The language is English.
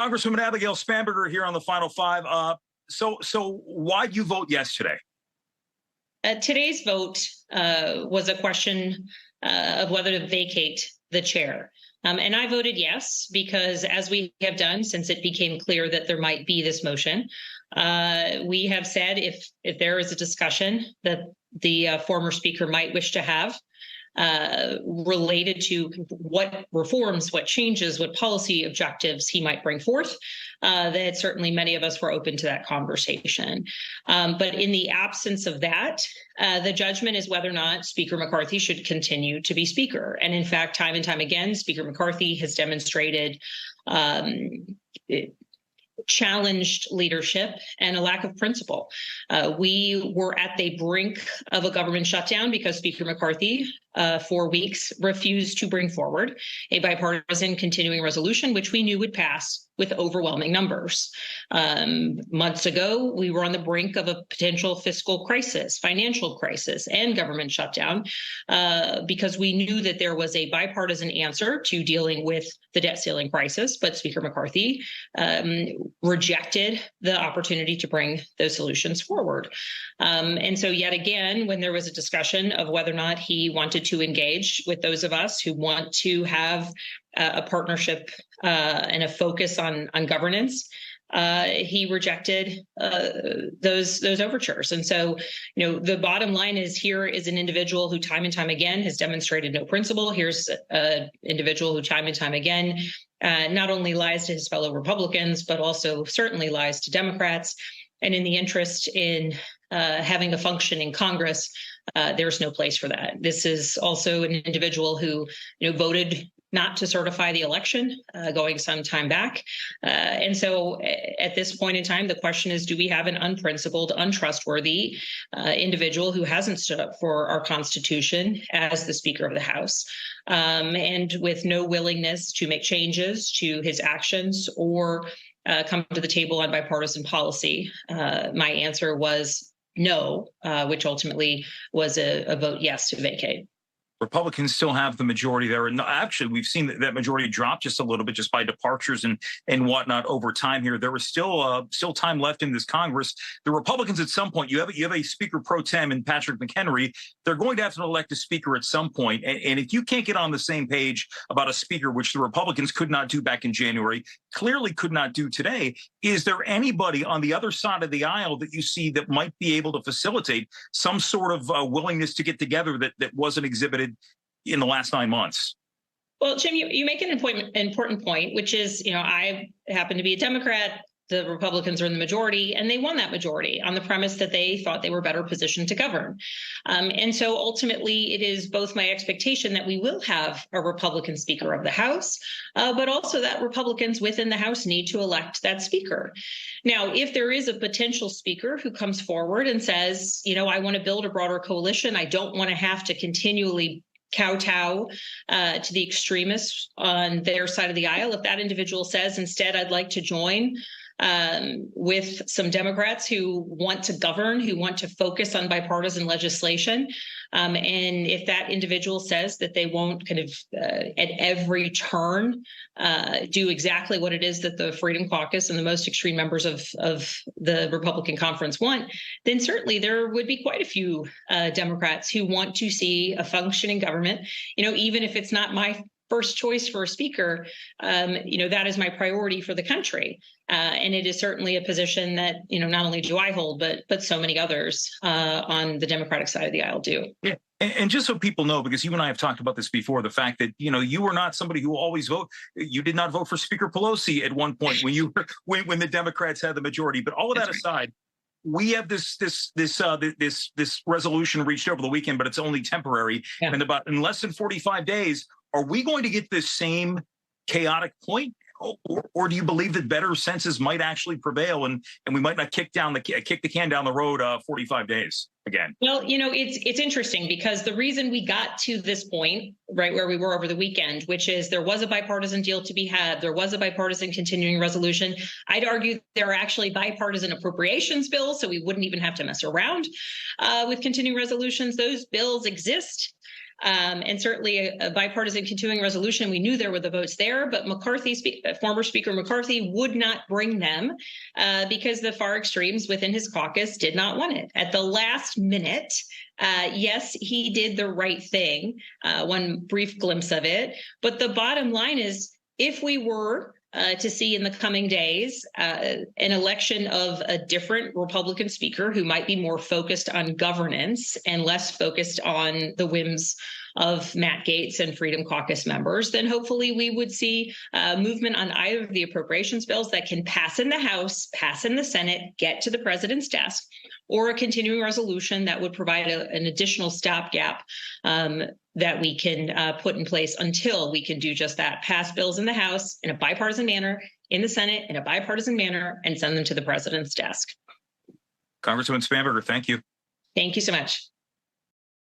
Congresswoman Abigail Spanberger here on the Final Five. So why'd you vote yes today? Today's vote was a question of whether to vacate the chair. And I voted yes, because as we have done since it became clear that there might be this motion, we have said if there is a discussion that the former speaker might wish to have related to what reforms, what changes, what policy objectives he might bring forth, that certainly many of us were open to that conversation. But in the absence of that, the judgment is whether or not Speaker McCarthy should continue to be Speaker. And in fact, time and time again, Speaker McCarthy has demonstrated challenged leadership and a lack of principle. We were at the brink of a government shutdown because Speaker McCarthy, for weeks, refused to bring forward a bipartisan continuing resolution, which we knew would pass with overwhelming numbers. Months ago, we were on the brink of a potential fiscal crisis, financial crisis, and government shutdown because we knew that there was a bipartisan answer to dealing with the debt ceiling crisis, but Speaker McCarthy rejected the opportunity to bring those solutions forward. And so yet again, when there was a discussion of whether or not he wanted to engage with those of us who want to have a partnership and a focus on governance, he rejected those overtures. And so, the bottom line is here is an individual who time and time again has demonstrated no principle. Here's an individual who time and time again not only lies to his fellow Republicans, but also certainly lies to Democrats. And in the interest in having a functioning Congress, there's no place for that. This is also an individual who, voted not to certify the election going some time back. And so at this point in time, the question is, do we have an unprincipled, untrustworthy individual who hasn't stood up for our Constitution as the Speaker of the House, and with no willingness to make changes to his actions or come to the table on bipartisan policy? My answer was no, which ultimately was a vote yes to vacate. Republicans still have the majority there. And actually, we've seen that majority drop just a little bit just by departures and whatnot over time here. There was still time left in this Congress. The Republicans at some point, you have a Speaker pro tem in Patrick McHenry. They're going to have to elect a Speaker at some point. And if you can't get on the same page about a Speaker, which the Republicans could not do back in January, clearly could not do today, is there anybody on the other side of the aisle that you see that might be able to facilitate some sort of willingness to get together that wasn't exhibited in the last 9 months? Well, Jim, you make an important point, which is, I happen to be a Democrat. The Republicans are in the majority, and they won that majority on the premise that they thought they were better positioned to govern. And so ultimately, it is both my expectation that we will have a Republican Speaker of the House, but also that Republicans within the House need to elect that Speaker. Now, if there is a potential Speaker who comes forward and says, I want to build a broader coalition, I don't want to have to continually kowtow to the extremists on their side of the aisle. If that individual says, instead, I'd like to join with some Democrats who want to govern, who want to focus on bipartisan legislation. And if that individual says that they won't kind of at every turn do exactly what it is that the Freedom Caucus and the most extreme members of the Republican conference want, then certainly there would be quite a few Democrats who want to see a functioning government, even if it's not my first choice for a speaker, that is my priority for the country. And it is certainly a position that, not only do I hold, but so many others on the Democratic side of the aisle do. Yeah. And just so people know, because you and I have talked about this before, the fact that, you were not somebody who always vote. You did not vote for Speaker Pelosi at one point when the Democrats had the majority. But all of that aside, we have this resolution reached over the weekend, but it's only temporary. Yeah. And in less than 45 days, are we going to get this same chaotic point, or do you believe that better senses might actually prevail and we might not kick the can down the road 45 days again? Well, it's interesting because the reason we got to this point, right where we were over the weekend, which is there was a bipartisan deal to be had, there was a bipartisan continuing resolution. I'd argue there are actually bipartisan appropriations bills, so we wouldn't even have to mess around with continuing resolutions. Those bills exist. and certainly a bipartisan continuing resolution. We knew there were the votes there, but former Speaker McCarthy would not bring them because the far extremes within his caucus did not want it. At the last minute, yes, he did the right thing, one brief glimpse of it. But the bottom line is, if we were to see in the coming days an election of a different Republican speaker who might be more focused on governance and less focused on the whims of Matt Gaetz and Freedom Caucus members, then hopefully we would see movement on either of the appropriations bills that can pass in the House, pass in the Senate, get to the president's desk, or a continuing resolution that would provide an additional stopgap that we can put in place until we can do just that, pass bills in the House in a bipartisan manner, in the Senate in a bipartisan manner, and send them to the president's desk. Congresswoman Spanberger, thank you. Thank you so much.